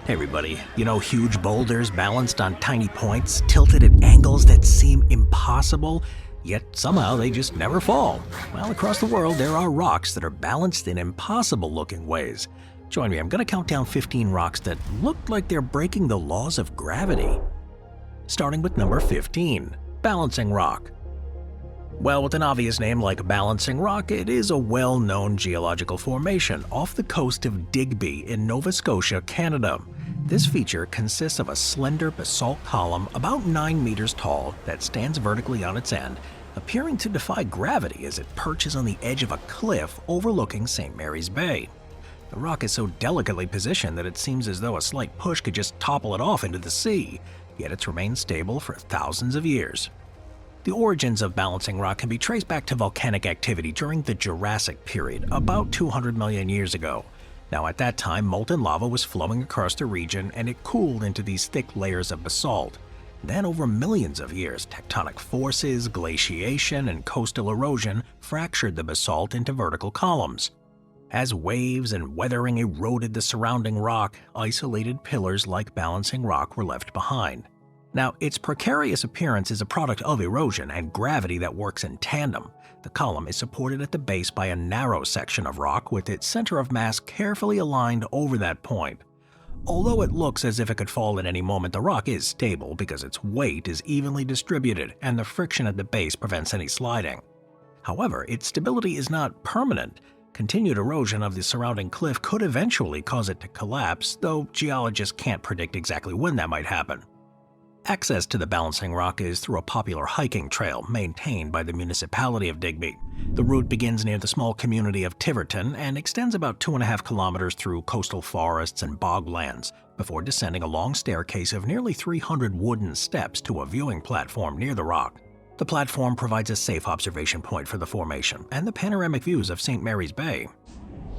Hey everybody, huge boulders balanced on tiny points, tilted at angles that seem impossible, yet somehow they just never fall. Well, across the world there are rocks that are balanced in impossible-looking ways. Join me, I'm going to count down 15 rocks that look like they're breaking the laws of gravity. Starting with number 15, Balancing Rock. Well, with an obvious name like Balancing Rock, it is a well-known geological formation off the coast of Digby in Nova Scotia, Canada. This feature consists of a slender basalt column about 9 meters tall that stands vertically on its end, appearing to defy gravity as it perches on the edge of a cliff overlooking St. Mary's Bay. The rock is so delicately positioned that it seems as though a slight push could just topple it off into the sea, yet it's remained stable for thousands of years. The origins of Balancing Rock can be traced back to volcanic activity during the Jurassic period, about 200 million years ago. Now at that time, molten lava was flowing across the region and it cooled into these thick layers of basalt. Then over millions of years, tectonic forces, glaciation, and coastal erosion fractured the basalt into vertical columns. As waves and weathering eroded the surrounding rock, isolated pillars like Balancing Rock were left behind. Now, its precarious appearance is a product of erosion and gravity that works in tandem. The column is supported at the base by a narrow section of rock with its center of mass carefully aligned over that point. Although it looks as if it could fall at any moment, the rock is stable because its weight is evenly distributed and the friction at the base prevents any sliding. However, its stability is not permanent. Continued erosion of the surrounding cliff could eventually cause it to collapse, though geologists can't predict exactly when that might happen. Access to the Balancing Rock is through a popular hiking trail maintained by the municipality of Digby. The route begins near the small community of Tiverton and extends about 2.5 kilometers through coastal forests and boglands before descending a long staircase of nearly 300 wooden steps to a viewing platform near the rock. The platform provides a safe observation point for the formation and the panoramic views of St. Mary's Bay.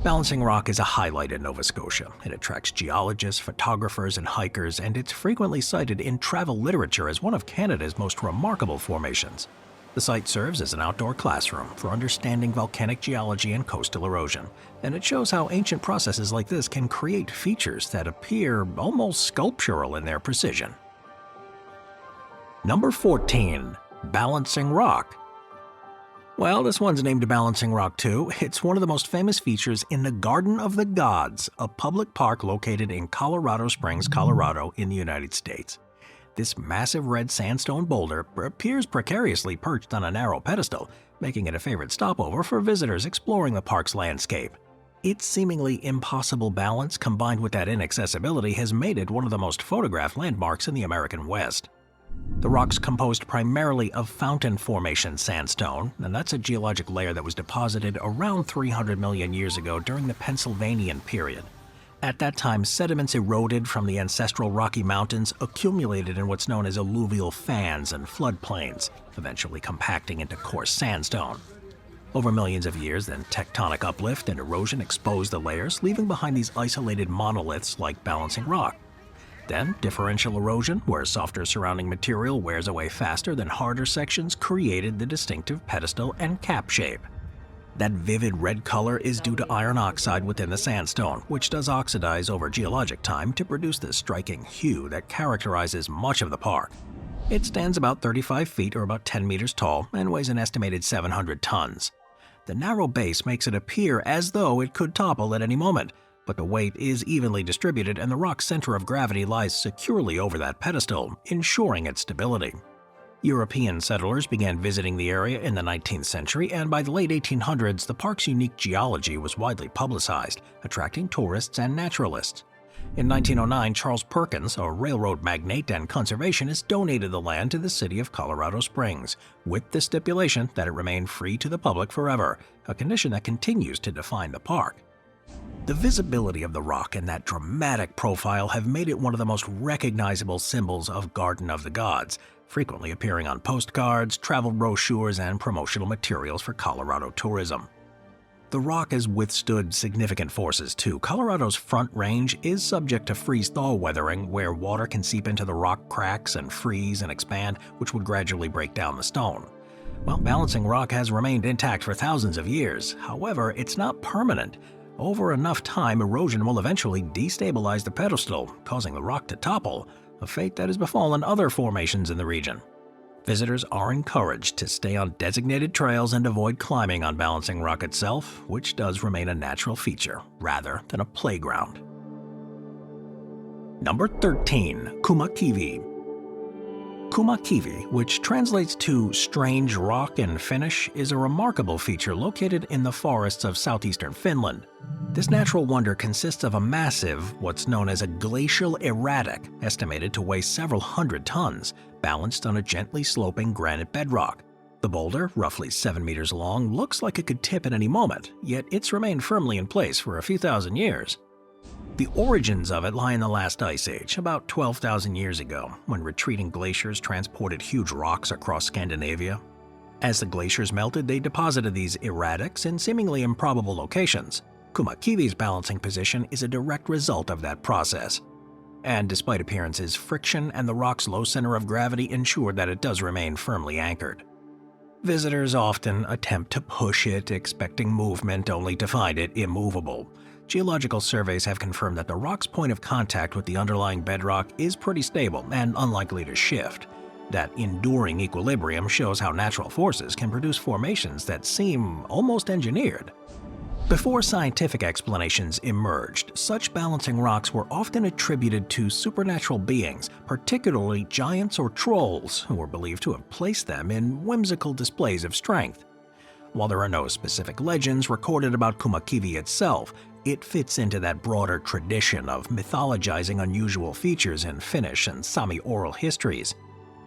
Balancing Rock is a highlight in Nova Scotia. It attracts geologists, photographers, and hikers, and it's frequently cited in travel literature as one of Canada's most remarkable formations. The site serves as an outdoor classroom for understanding volcanic geology and coastal erosion, and it shows how ancient processes like this can create features that appear almost sculptural in their precision. Number 14. Balancing Rock. Well, this one's named Balancing Rock too. It's one of the most famous features in the Garden of the Gods, a public park located in Colorado Springs, Colorado in the United States. This massive red sandstone boulder appears precariously perched on a narrow pedestal, making it a favorite stopover for visitors exploring the park's landscape. Its seemingly impossible balance combined with that inaccessibility has made it one of the most photographed landmarks in the American West. The rock's composed primarily of fountain formation sandstone, and that's a geologic layer that was deposited around 300 million years ago during the Pennsylvanian period. At that time, sediments eroded from the ancestral Rocky Mountains accumulated in what's known as alluvial fans and floodplains, eventually compacting into coarse sandstone. Over millions of years, then tectonic uplift and erosion exposed the layers, leaving behind these isolated monoliths like Balancing Rock. Then, differential erosion, where softer surrounding material wears away faster than harder sections, created the distinctive pedestal and cap shape. That vivid red color is due to iron oxide within the sandstone, which does oxidize over geologic time to produce the striking hue that characterizes much of the park. It stands about 35 feet or about 10 meters tall and weighs an estimated 700 tons. The narrow base makes it appear as though it could topple at any moment, but the weight is evenly distributed and the rock's center of gravity lies securely over that pedestal, ensuring its stability. European settlers began visiting the area in the 19th century, and by the late 1800s, the park's unique geology was widely publicized, attracting tourists and naturalists. In 1909, Charles Perkins, a railroad magnate and conservationist, donated the land to the city of Colorado Springs, with the stipulation that it remain free to the public forever, a condition that continues to define the park. The visibility of the rock and that dramatic profile have made it one of the most recognizable symbols of Garden of the Gods, frequently appearing on postcards, travel brochures, and promotional materials for Colorado tourism. The rock has withstood significant forces too. Colorado's Front Range is subject to freeze-thaw weathering, where water can seep into the rock cracks and freeze and expand, which would gradually break down the stone. Well, Balancing Rock has remained intact for thousands of years. However, it's not permanent. Over enough time, erosion will eventually destabilize the pedestal, causing the rock to topple, a fate that has befallen other formations in the region. Visitors are encouraged to stay on designated trails and avoid climbing on Balancing Rock itself, which does remain a natural feature rather than a playground. Number 13. Kumakivi. Kumakivi, which translates to strange rock in Finnish, is a remarkable feature located in the forests of southeastern Finland. This natural wonder consists of a massive, what's known as a glacial erratic, estimated to weigh several hundred tons, balanced on a gently sloping granite bedrock. The boulder, roughly 7 meters long, looks like it could tip at any moment, yet it's remained firmly in place for a few thousand years. The origins of it lie in the last ice age, about 12,000 years ago, when retreating glaciers transported huge rocks across Scandinavia. As the glaciers melted, they deposited these erratics in seemingly improbable locations. Kumakivi's balancing position is a direct result of that process. And despite appearances, friction and the rock's low center of gravity ensure that it does remain firmly anchored. Visitors often attempt to push it, expecting movement only to find it immovable. Geological surveys have confirmed that the rock's point of contact with the underlying bedrock is pretty stable and unlikely to shift. That enduring equilibrium shows how natural forces can produce formations that seem almost engineered. Before scientific explanations emerged, such balancing rocks were often attributed to supernatural beings, particularly giants or trolls, who were believed to have placed them in whimsical displays of strength. While there are no specific legends recorded about Kumakivi itself, it fits into that broader tradition of mythologizing unusual features in Finnish and Sami oral histories.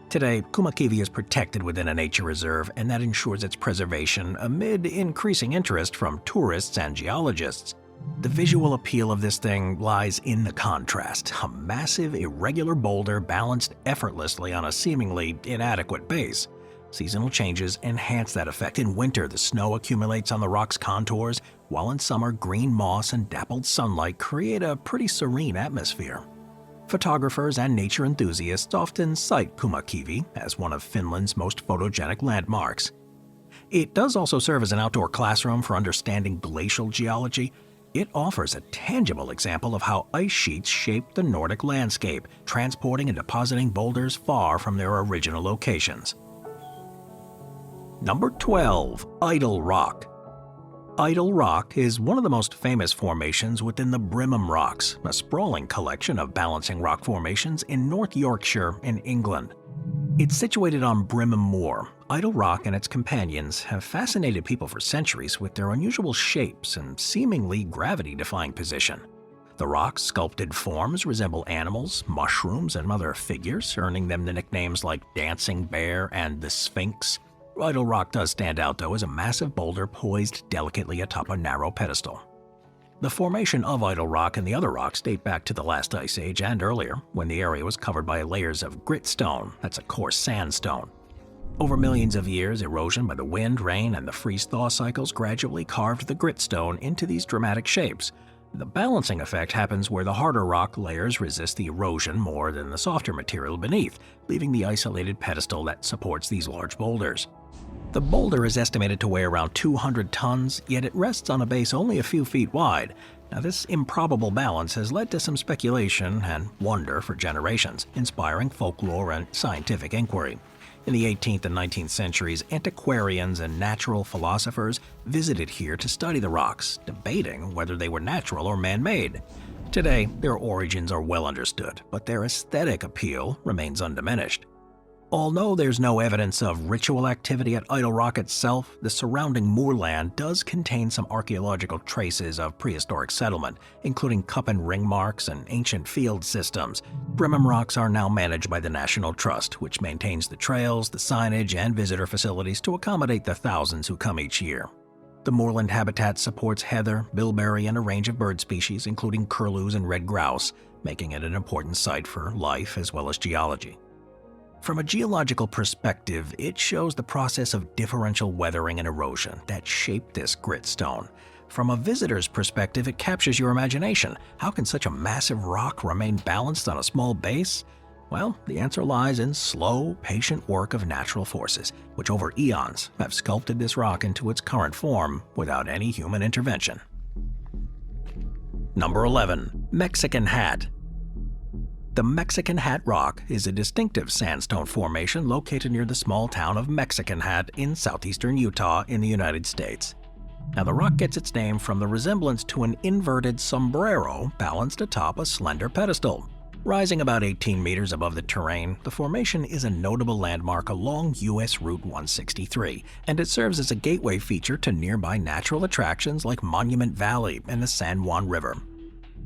Today, Kumakivi is protected within a nature reserve, and that ensures its preservation amid increasing interest from tourists and geologists. The visual appeal of this thing lies in the contrast, a massive, irregular boulder balanced effortlessly on a seemingly inadequate base. Seasonal changes enhance that effect. In winter, the snow accumulates on the rock's contours, while in summer, green moss and dappled sunlight create a pretty serene atmosphere. Photographers and nature enthusiasts often cite Kumakivi as one of Finland's most photogenic landmarks. It does also serve as an outdoor classroom for understanding glacial geology. It offers a tangible example of how ice sheets shaped the Nordic landscape, transporting and depositing boulders far from their original locations. Number 12. Idle Rock. Idle Rock is one of the most famous formations within the Brimham Rocks, a sprawling collection of balancing rock formations in North Yorkshire in England. It's situated on Brimham Moor. Idle Rock and its companions have fascinated people for centuries with their unusual shapes and seemingly gravity-defying position. The rock's sculpted forms resemble animals, mushrooms, and other figures, earning them the nicknames like Dancing Bear and the Sphinx. Idle Rock does stand out, though, as a massive boulder poised delicately atop a narrow pedestal. The formation of Idle Rock and the other rocks date back to the last ice age and earlier, when the area was covered by layers of gritstone, that's a coarse sandstone. Over millions of years, erosion by the wind, rain, and the freeze-thaw cycles gradually carved the gritstone into these dramatic shapes. The balancing effect happens where the harder rock layers resist the erosion more than the softer material beneath, leaving the isolated pedestal that supports these large boulders. The boulder is estimated to weigh around 200 tons, yet it rests on a base only a few feet wide. Now, this improbable balance has led to some speculation and wonder for generations, inspiring folklore and scientific inquiry. In the 18th and 19th centuries, antiquarians and natural philosophers visited here to study the rocks, debating whether they were natural or man-made. Today, their origins are well understood, but their aesthetic appeal remains undiminished. Although there's no evidence of ritual activity at Idle Rock itself, the surrounding moorland does contain some archaeological traces of prehistoric settlement, including cup and ring marks and ancient field systems. Brimham Rocks are now managed by the National Trust, which maintains the trails, the signage, and visitor facilities to accommodate the thousands who come each year. The moorland habitat supports heather, bilberry, and a range of bird species, including curlews and red grouse, making it an important site for life as well as geology. From a geological perspective, it shows the process of differential weathering and erosion that shaped this gritstone. From a visitor's perspective, it captures your imagination. How can such a massive rock remain balanced on a small base? Well, the answer lies in slow, patient work of natural forces, which over eons have sculpted this rock into its current form without any human intervention. Number 11. Mexican Hat. The Mexican Hat Rock is a distinctive sandstone formation located near the small town of Mexican Hat in southeastern Utah in the United States. Now, the rock gets its name from the resemblance to an inverted sombrero balanced atop a slender pedestal. Rising about 18 meters above the terrain, the formation is a notable landmark along U.S. Route 163, and it serves as a gateway feature to nearby natural attractions like Monument Valley and the San Juan River.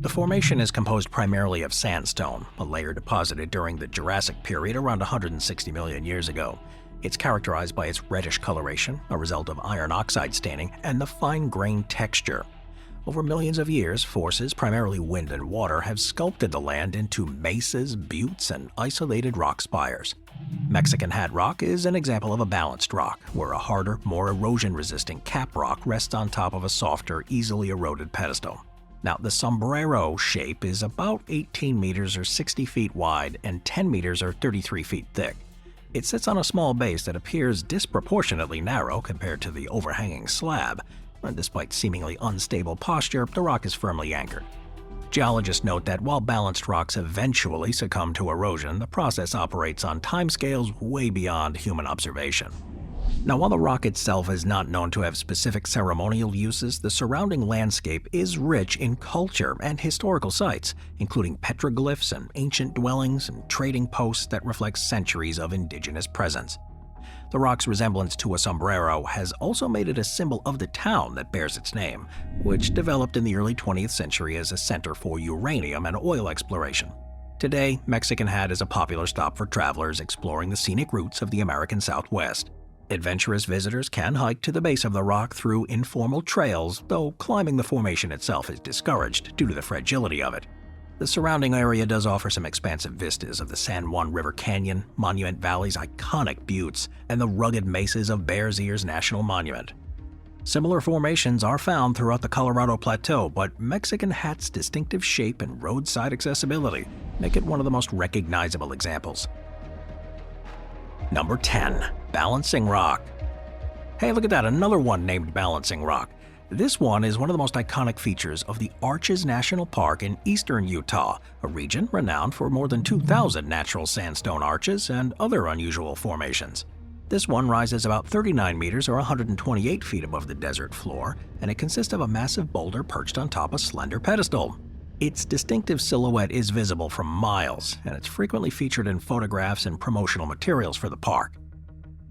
The formation is composed primarily of sandstone, a layer deposited during the Jurassic period around 160 million years ago. It's characterized by its reddish coloration, a result of iron oxide staining, and the fine-grained texture. Over millions of years, forces, primarily wind and water, have sculpted the land into mesas, buttes, and isolated rock spires. Mexican Hat Rock is an example of a balanced rock, where a harder, more erosion-resistant cap rock rests on top of a softer, easily eroded pedestal. Now, the sombrero shape is about 18 meters or 60 feet wide and 10 meters or 33 feet thick. It sits on a small base that appears disproportionately narrow compared to the overhanging slab. And despite seemingly unstable posture, the rock is firmly anchored. Geologists note that while balanced rocks eventually succumb to erosion, the process operates on timescales way beyond human observation. Now, while the rock itself is not known to have specific ceremonial uses, the surrounding landscape is rich in culture and historical sites, including petroglyphs and ancient dwellings and trading posts that reflect centuries of indigenous presence. The rock's resemblance to a sombrero has also made it a symbol of the town that bears its name, which developed in the early 20th century as a center for uranium and oil exploration. Today, Mexican Hat is a popular stop for travelers exploring the scenic routes of the American Southwest. Adventurous visitors can hike to the base of the rock through informal trails, though climbing the formation itself is discouraged due to the fragility of it. The surrounding area does offer some expansive vistas of the San Juan River Canyon, Monument Valley's iconic buttes, and the rugged mesas of Bears Ears National Monument. Similar formations are found throughout the Colorado Plateau, but Mexican Hat's distinctive shape and roadside accessibility make it one of the most recognizable examples. Number 10. Balancing Rock. Hey, look at that, another one named Balancing Rock. This one is one of the most iconic features of the Arches National Park in eastern Utah, a region renowned for more than 2,000 natural sandstone arches and other unusual formations. This one rises about 39 meters or 128 feet above the desert floor, and it consists of a massive boulder perched on top of a slender pedestal. Its distinctive silhouette is visible from miles, and it's frequently featured in photographs and promotional materials for the park.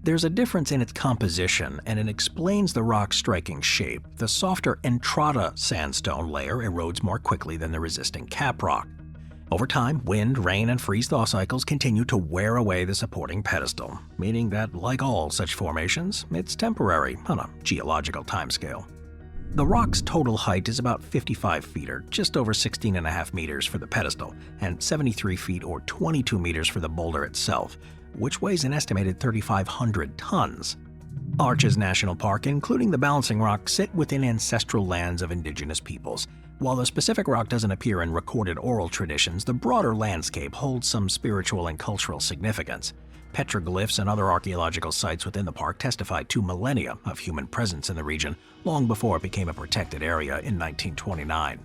There's a difference in its composition, and it explains the rock's striking shape. The softer Entrada sandstone layer erodes more quickly than the resisting cap rock. Over time, wind, rain, and freeze-thaw cycles continue to wear away the supporting pedestal, meaning that, like all such formations, it's temporary on a geological timescale. The rock's total height is about 55 feet, or just over 16.5 meters for the pedestal, and 73 feet or 22 meters for the boulder itself, which weighs an estimated 3,500 tons. Arches National Park, including the Balancing Rock, sit within ancestral lands of indigenous peoples. While the specific rock doesn't appear in recorded oral traditions, the broader landscape holds some spiritual and cultural significance. Petroglyphs and other archaeological sites within the park testify to millennia of human presence in the region, long before it became a protected area in 1929.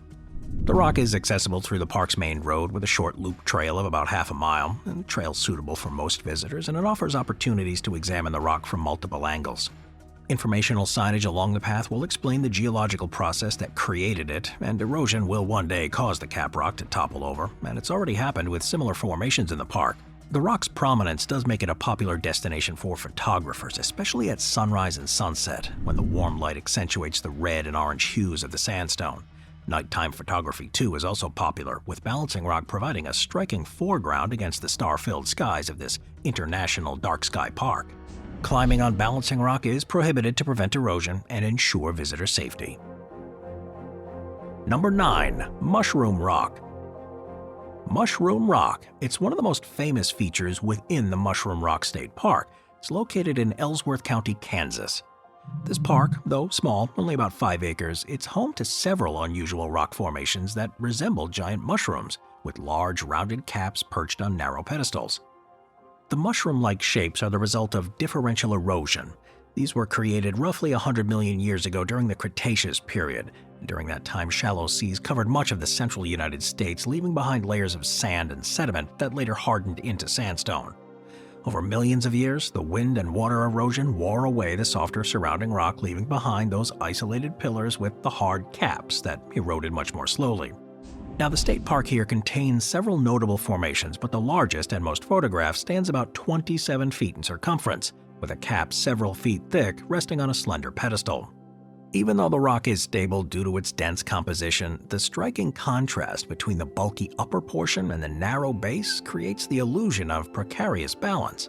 The rock is accessible through the park's main road with a short loop trail of about half a mile, a trail suitable for most visitors, and it offers opportunities to examine the rock from multiple angles. Informational signage along the path will explain the geological process that created it, and erosion will one day cause the cap rock to topple over, and it's already happened with similar formations in the park. The rock's prominence does make it a popular destination for photographers, especially at sunrise and sunset, when the warm light accentuates the red and orange hues of the sandstone. Nighttime photography, too, is also popular, with Balancing Rock providing a striking foreground against the star-filled skies of this international dark sky park. Climbing on Balancing Rock is prohibited to prevent erosion and ensure visitor safety. Number 9. Mushroom Rock. Mushroom Rock. It's one of the most famous features within the Mushroom Rock State Park. It's located in Ellsworth County, Kansas. This park, though small, only about 5 acres, it's home to several unusual rock formations that resemble giant mushrooms, with large rounded caps perched on narrow pedestals. The mushroom-like shapes are the result of differential erosion. These were created roughly 100 million years ago during the Cretaceous period. During that time, shallow seas covered much of the central United States, leaving behind layers of sand and sediment that later hardened into sandstone. Over millions of years, the wind and water erosion wore away the softer surrounding rock, leaving behind those isolated pillars with the hard caps that eroded much more slowly. Now, the state park here contains several notable formations, but the largest and most photographed stands about 27 feet in circumference, with a cap several feet thick resting on a slender pedestal. Even though the rock is stable due to its dense composition, the striking contrast between the bulky upper portion and the narrow base creates the illusion of precarious balance.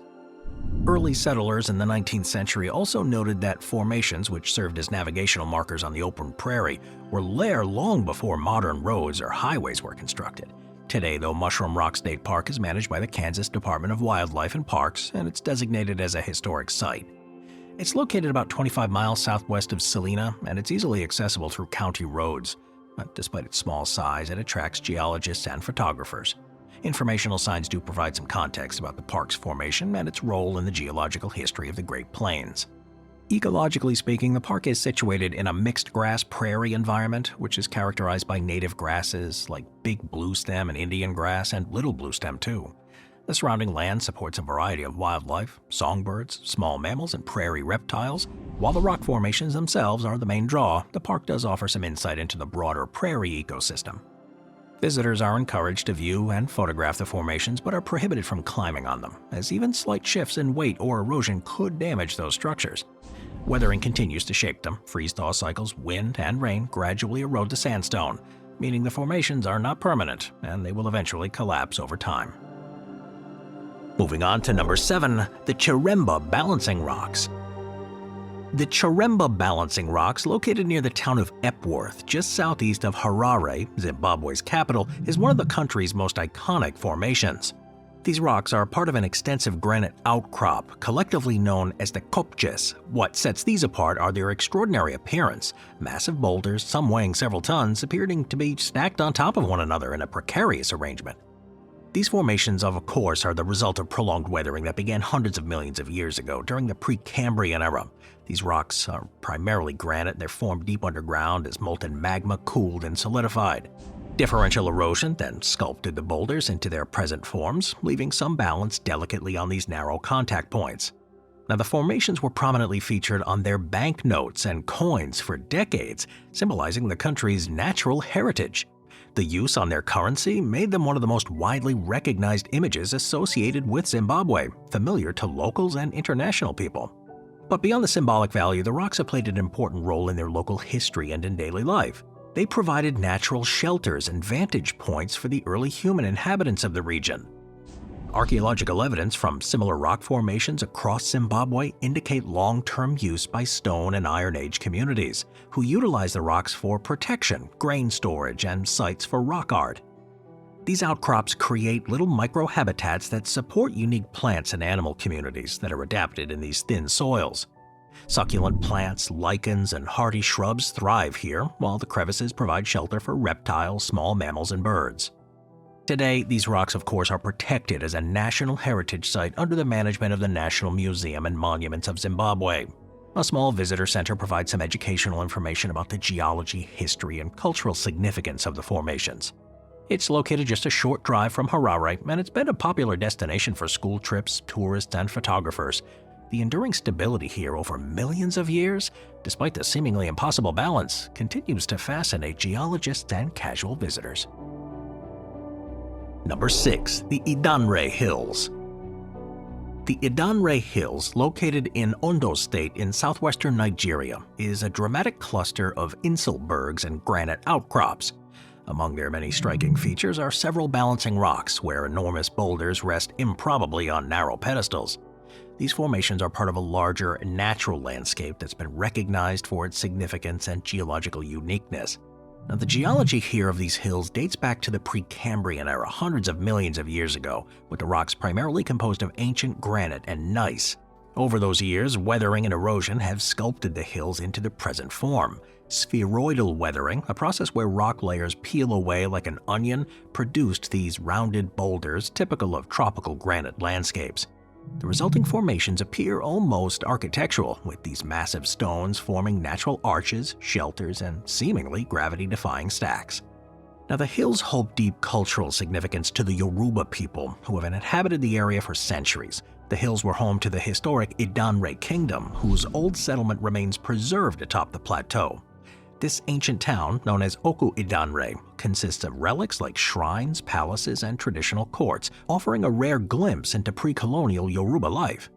Early settlers in the 19th century also noted that formations, which served as navigational markers on the open prairie, were there long before modern roads or highways were constructed. Today, though, Mushroom Rock State Park is managed by the Kansas Department of Wildlife and Parks, and it's designated as a historic site. It's located about 25 miles southwest of Salina, and it's easily accessible through county roads. But despite its small size, it attracts geologists and photographers. Informational signs do provide some context about the park's formation and its role in the geological history of the Great Plains. Ecologically speaking, the park is situated in a mixed grass prairie environment, which is characterized by native grasses like big bluestem and Indian grass and little bluestem too. The surrounding land supports a variety of wildlife, songbirds, small mammals, and prairie reptiles. While the rock formations themselves are the main draw, the park does offer some insight into the broader prairie ecosystem. Visitors are encouraged to view and photograph the formations, but are prohibited from climbing on them, as even slight shifts in weight or erosion could damage those structures. Weathering continues to shape them. Freeze-thaw cycles, wind, and rain gradually erode the sandstone, meaning the formations are not permanent, and they will eventually collapse over time. Moving on to number 7, the Cheremba Balancing Rocks. The Cheremba Balancing Rocks, located near the town of Epworth, just southeast of Harare, Zimbabwe's capital, is one of the country's most iconic formations. These rocks are part of an extensive granite outcrop, collectively known as the kopjes. What sets these apart are their extraordinary appearance. Massive boulders, some weighing several tons, appearing to be stacked on top of one another in a precarious arrangement. These formations, of course, are the result of prolonged weathering that began hundreds of millions of years ago during the Precambrian era. These rocks are primarily granite. They're formed deep underground as molten magma cooled and solidified. Differential erosion then sculpted the boulders into their present forms, leaving some balance delicately on these narrow contact points. Now, the formations were prominently featured on their banknotes and coins for decades, symbolizing the country's natural heritage. The use on their currency made them one of the most widely recognized images associated with Zimbabwe, familiar to locals and international people. But beyond the symbolic value, the rocks have played an important role in their local history and in daily life. They provided natural shelters and vantage points for the early human inhabitants of the region. Archaeological evidence from similar rock formations across Zimbabwe indicate long-term use by Stone and Iron Age communities, who utilize the rocks for protection, grain storage, and sites for rock art. These outcrops create little microhabitats that support unique plants and animal communities that are adapted in these thin soils. Succulent plants, lichens, and hardy shrubs thrive here, while the crevices provide shelter for reptiles, small mammals, and birds. Today, these rocks, of course, are protected as a National Heritage Site under the management of the National Museum and Monuments of Zimbabwe. A small visitor center provides some educational information about the geology, history, and cultural significance of the formations. It's located just a short drive from Harare, and it's been a popular destination for school trips, tourists, and photographers. The enduring stability here over millions of years, despite the seemingly impossible balance, continues to fascinate geologists and casual visitors. Number 6. The Idanre Hills. The Idanre Hills, located in Ondo State in southwestern Nigeria, is a dramatic cluster of inselbergs and granite outcrops. Among their many striking features are several balancing rocks where enormous boulders rest improbably on narrow pedestals. These formations are part of a larger natural landscape that's been recognized for its significance and geological uniqueness. Now, the geology here of these hills dates back to the Precambrian era, hundreds of millions of years ago, with the rocks primarily composed of ancient granite and gneiss. Over those years, weathering and erosion have sculpted the hills into the present form. Spheroidal weathering, a process where rock layers peel away like an onion, produced these rounded boulders typical of tropical granite landscapes. The resulting formations appear almost architectural, with these massive stones forming natural arches, shelters, and seemingly gravity-defying stacks. Now, the hills hold deep cultural significance to the Yoruba people, who have inhabited the area for centuries. The hills were home to the historic Idanre kingdom, whose old settlement remains preserved atop the plateau. This ancient town, known as Oku Idanre, consists of relics like shrines, palaces, and traditional courts, offering a rare glimpse into pre-colonial Yoruba life.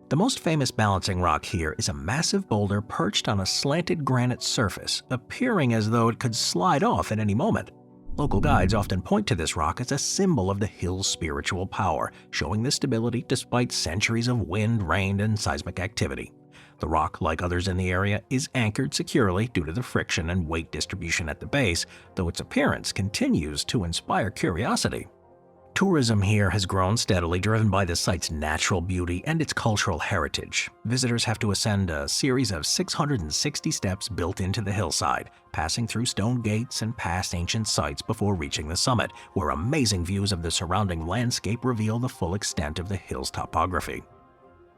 The most famous balancing rock here is a massive boulder perched on a slanted granite surface, appearing as though it could slide off at any moment. Local guides often point to this rock as a symbol of the hill's spiritual power, showing the stability despite centuries of wind, rain, and seismic activity. The rock, like others in the area, is anchored securely due to the friction and weight distribution at the base, though its appearance continues to inspire curiosity. Tourism here has grown steadily, driven by the site's natural beauty and its cultural heritage. Visitors have to ascend a series of 660 steps built into the hillside, passing through stone gates and past ancient sites before reaching the summit, where amazing views of the surrounding landscape reveal the full extent of the hill's topography.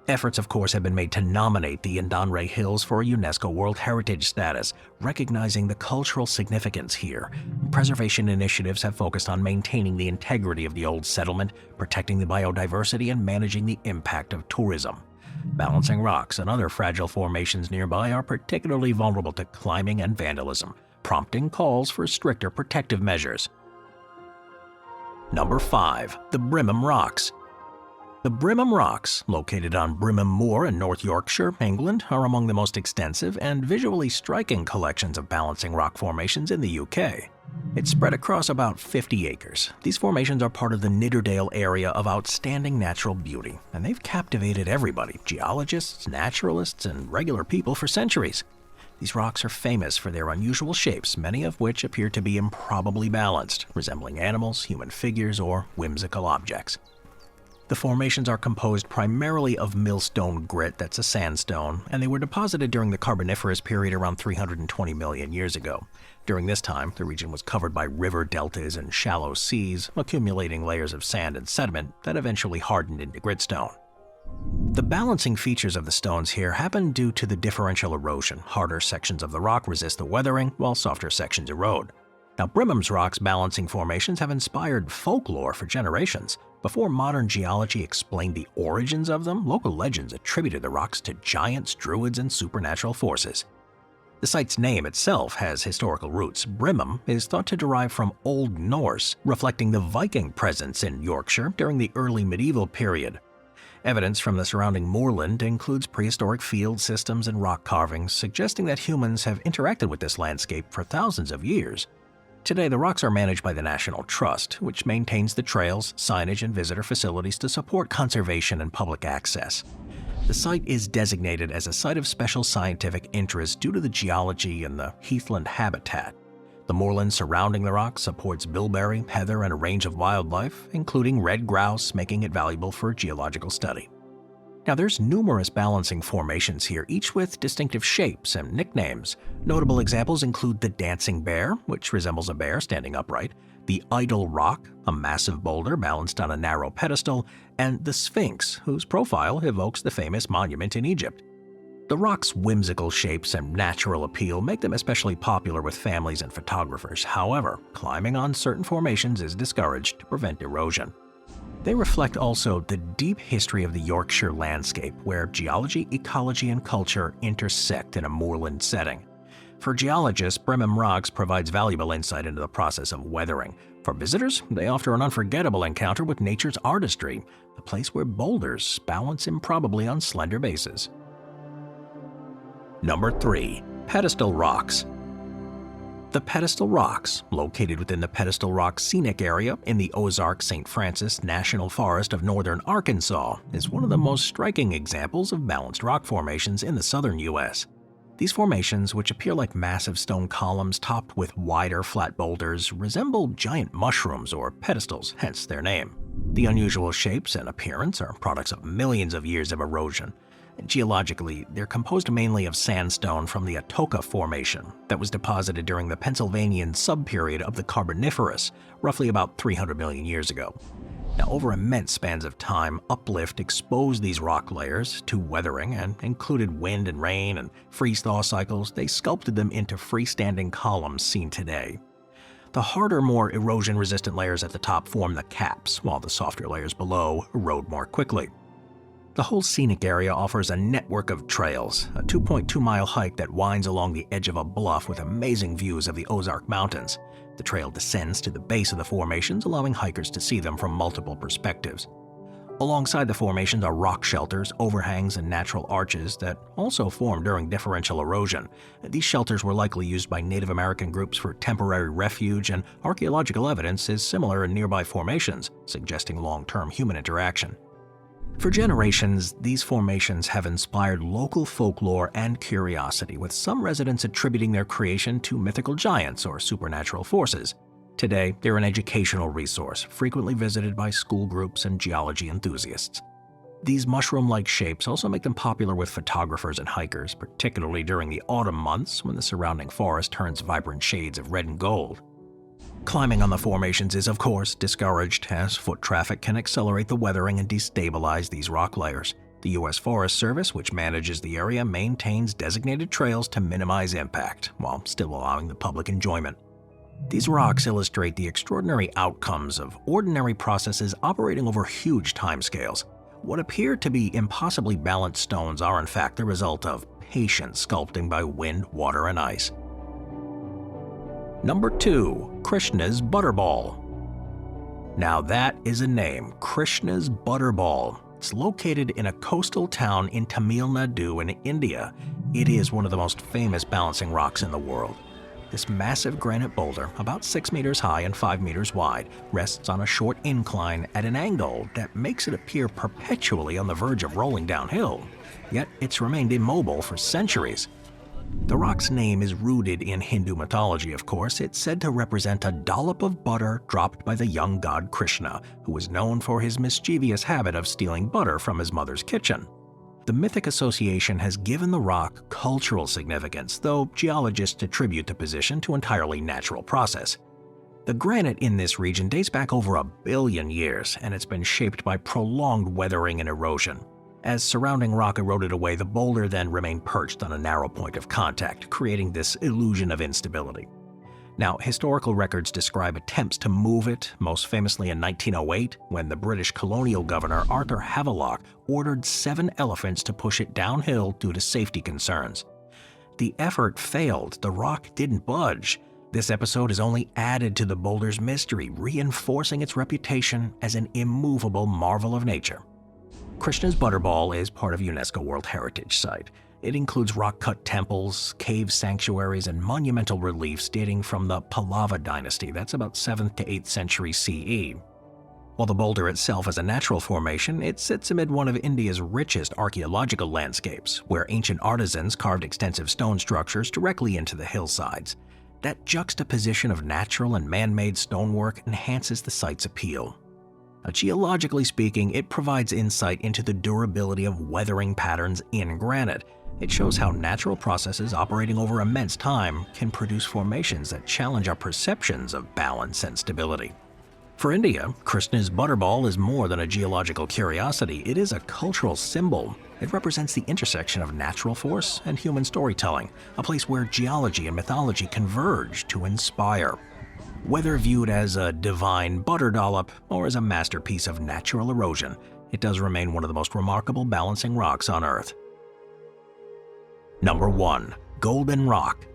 Efforts, of course, have been made to nominate the Idanre Hills for UNESCO World Heritage status, recognizing the cultural significance here. Preservation initiatives have focused on maintaining the integrity of the old settlement, protecting the biodiversity, and managing the impact of tourism. Balancing rocks and other fragile formations nearby are particularly vulnerable to climbing and vandalism, prompting calls for stricter protective measures. Number 5. The Brimham Rocks. The Brimham Rocks, located on Brimham Moor in North Yorkshire, England, are among the most extensive and visually striking collections of balancing rock formations in the UK. It's spread across about 50 acres. These formations are part of the Nidderdale area of outstanding natural beauty, and they've captivated everybody, geologists, naturalists, and regular people for centuries. These rocks are famous for their unusual shapes, many of which appear to be improbably balanced, resembling animals, human figures, or whimsical objects. The formations are composed primarily of millstone grit, that's a sandstone, and they were deposited during the Carboniferous period around 320 million years ago. During this time, the region was covered by river deltas and shallow seas, accumulating layers of sand and sediment that eventually hardened into gritstone. The balancing features of the stones here happen due to the differential erosion. Harder sections of the rock resist the weathering, while softer sections erode. Now, Brimham's Rocks balancing formations have inspired folklore for generations. Before modern geology explained the origins of them, local legends attributed the rocks to giants, druids, and supernatural forces. The site's name itself has historical roots. Brimham is thought to derive from Old Norse, reflecting the Viking presence in Yorkshire during the early medieval period. Evidence from the surrounding moorland includes prehistoric field systems and rock carvings, suggesting that humans have interacted with this landscape for thousands of years. Today, the rocks are managed by the National Trust, which maintains the trails, signage, and visitor facilities to support conservation and public access. The site is designated as a Site of Special Scientific Interest due to the geology and the heathland habitat. The moorland surrounding the rocks supports bilberry, heather, and a range of wildlife, including red grouse, making it valuable for geological study. Now, there's numerous balancing formations here, each with distinctive shapes and nicknames. Notable examples include the Dancing Bear, which resembles a bear standing upright, the Idol Rock, a massive boulder balanced on a narrow pedestal, and the Sphinx, whose profile evokes the famous monument in Egypt. The rock's whimsical shapes and natural appeal make them especially popular with families and photographers. However, climbing on certain formations is discouraged to prevent erosion. They reflect also the deep history of the Yorkshire landscape, where geology, ecology, and culture intersect in a moorland setting. For geologists, Brimham Rocks provides valuable insight into the process of weathering. For visitors, they offer an unforgettable encounter with nature's artistry, a place where boulders balance improbably on slender bases. Number 3. Pedestal Rocks. The Pedestal Rocks, located within the Pedestal Rocks Scenic Area in the Ozark-St. Francis National Forest of northern Arkansas, is one of the most striking examples of balanced rock formations in the southern U.S. These formations, which appear like massive stone columns topped with wider, flat boulders, resemble giant mushrooms or pedestals, hence their name. The unusual shapes and appearance are products of millions of years of erosion. Geologically, they're composed mainly of sandstone from the Atoka Formation that was deposited during the Pennsylvanian subperiod of the Carboniferous, roughly about 300 million years ago. Now, over immense spans of time, uplift exposed these rock layers to weathering and included wind and rain and freeze-thaw cycles. They sculpted them into freestanding columns seen today. The harder, more erosion-resistant layers at the top form the caps, while the softer layers below erode more quickly. The whole scenic area offers a network of trails, a 2.2-mile hike that winds along the edge of a bluff with amazing views of the Ozark Mountains. The trail descends to the base of the formations, allowing hikers to see them from multiple perspectives. Alongside the formations are rock shelters, overhangs, and natural arches that also form during differential erosion. These shelters were likely used by Native American groups for temporary refuge, and archaeological evidence is similar in nearby formations, suggesting long-term human interaction. For generations, these formations have inspired local folklore and curiosity, with some residents attributing their creation to mythical giants or supernatural forces. Today, they're an educational resource, frequently visited by school groups and geology enthusiasts. These mushroom-like shapes also make them popular with photographers and hikers, particularly during the autumn months when the surrounding forest turns vibrant shades of red and gold. Climbing on the formations is, of course, discouraged, as foot traffic can accelerate the weathering and destabilize these rock layers. The U.S. Forest Service, which manages the area, maintains designated trails to minimize impact, while still allowing the public enjoyment. These rocks illustrate the extraordinary outcomes of ordinary processes operating over huge timescales. What appear to be impossibly balanced stones are in fact the result of patient sculpting by wind, water, and ice. Number 2. Krishna's Butterball. Now that is a name, Krishna's Butterball. It's located in a coastal town in Tamil Nadu in India. It is one of the most famous balancing rocks in the world. This massive granite boulder, about 6 meters high and 5 meters wide, rests on a short incline at an angle that makes it appear perpetually on the verge of rolling downhill. Yet it's remained immobile for centuries. The rock's name is rooted in Hindu mythology, of course. It's said to represent a dollop of butter dropped by the young god Krishna, who was known for his mischievous habit of stealing butter from his mother's kitchen. The mythic association has given the rock cultural significance, though geologists attribute the position to entirely natural process. The granite in this region dates back over 1 billion years, and it's been shaped by prolonged weathering and erosion. As surrounding rock eroded away, the boulder then remained perched on a narrow point of contact, creating this illusion of instability. Now, historical records describe attempts to move it, most famously in 1908, when the British colonial governor Arthur Havelock ordered 7 elephants to push it downhill due to safety concerns. The effort failed. The rock didn't budge. This episode has only added to the boulder's mystery, reinforcing its reputation as an immovable marvel of nature. Krishna's Butterball is part of UNESCO World Heritage Site. It includes rock-cut temples, cave sanctuaries, and monumental reliefs dating from the Pallava dynasty. That's about 7th to 8th century CE. While the boulder itself is a natural formation, it sits amid one of India's richest archaeological landscapes, where ancient artisans carved extensive stone structures directly into the hillsides. That juxtaposition of natural and man-made stonework enhances the site's appeal. Now, geologically speaking, it provides insight into the durability of weathering patterns in granite. It shows how natural processes operating over immense time can produce formations that challenge our perceptions of balance and stability. For India, Krishna's Butterball is more than a geological curiosity. It is a cultural symbol. It represents the intersection of natural force and human storytelling, a place where geology and mythology converge to inspire. Whether viewed as a divine butter dollop or as a masterpiece of natural erosion, it does remain one of the most remarkable balancing rocks on Earth. Number 1. Golden Rock.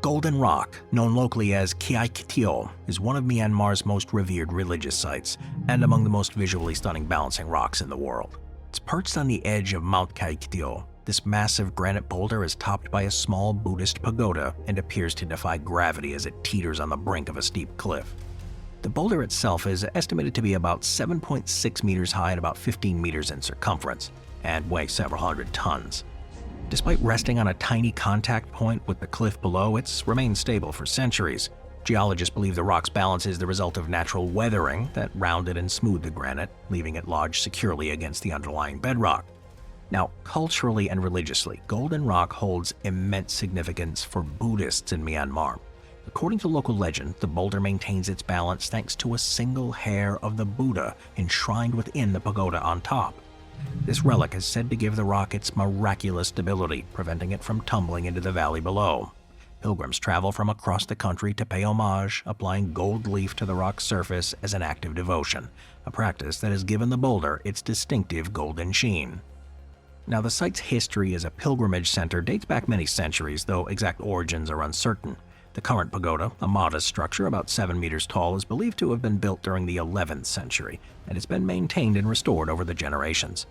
Golden Rock, known locally as Kyaiktiyo, is one of Myanmar's most revered religious sites and among the most visually stunning balancing rocks in the world. It's perched on the edge of Mount Kyaiktiyo. This massive granite boulder is topped by a small Buddhist pagoda and appears to defy gravity as it teeters on the brink of a steep cliff. The boulder itself is estimated to be about 7.6 meters high and about 15 meters in circumference, and weigh several hundred tons. Despite resting on a tiny contact point with the cliff below, it's remained stable for centuries. Geologists believe the rock's balance is the result of natural weathering that rounded and smoothed the granite, leaving it lodged securely against the underlying bedrock. Now, culturally and religiously, Golden Rock holds immense significance for Buddhists in Myanmar. According to local legend, the boulder maintains its balance thanks to a single hair of the Buddha enshrined within the pagoda on top. This relic is said to give the rock its miraculous stability, preventing it from tumbling into the valley below. Pilgrims travel from across the country to pay homage, applying gold leaf to the rock's surface as an act of devotion, a practice that has given the boulder its distinctive golden sheen. Now, the site's history as a pilgrimage center dates back many centuries, though exact origins are uncertain. The current pagoda, a modest structure about 7 meters tall, is believed to have been built during the 11th century, and it's been maintained and restored over the generations.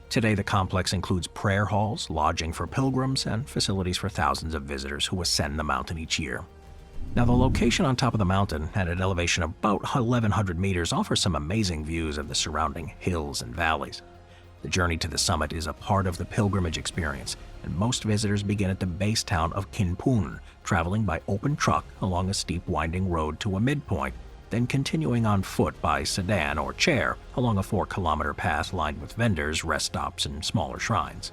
Today, the complex includes prayer halls, lodging for pilgrims, and facilities for thousands of visitors who ascend the mountain each year. Now, the location on top of the mountain, at an elevation of about 1,100 meters, offers some amazing views of the surrounding hills and valleys. The journey to the summit is a part of the pilgrimage experience, and most visitors begin at the base town of Kinpun, traveling by open truck along a steep winding road to a midpoint, then continuing on foot by sedan or chair along a 4-kilometer path lined with vendors, rest stops, and smaller shrines.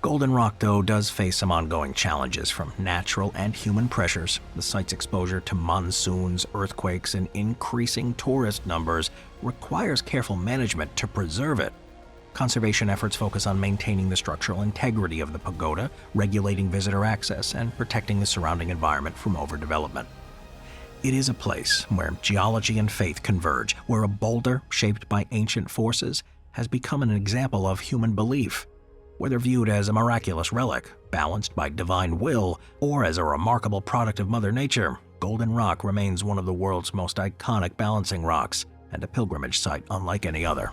Golden Rock, though, does face some ongoing challenges from natural and human pressures. The site's exposure to monsoons, earthquakes, and increasing tourist numbers requires careful management to preserve it. Conservation efforts focus on maintaining the structural integrity of the pagoda, regulating visitor access, and protecting the surrounding environment from overdevelopment. It is a place where geology and faith converge, where a boulder shaped by ancient forces has become an example of human belief. Whether viewed as a miraculous relic, balanced by divine will, or as a remarkable product of Mother Nature, Golden Rock remains one of the world's most iconic balancing rocks and a pilgrimage site unlike any other.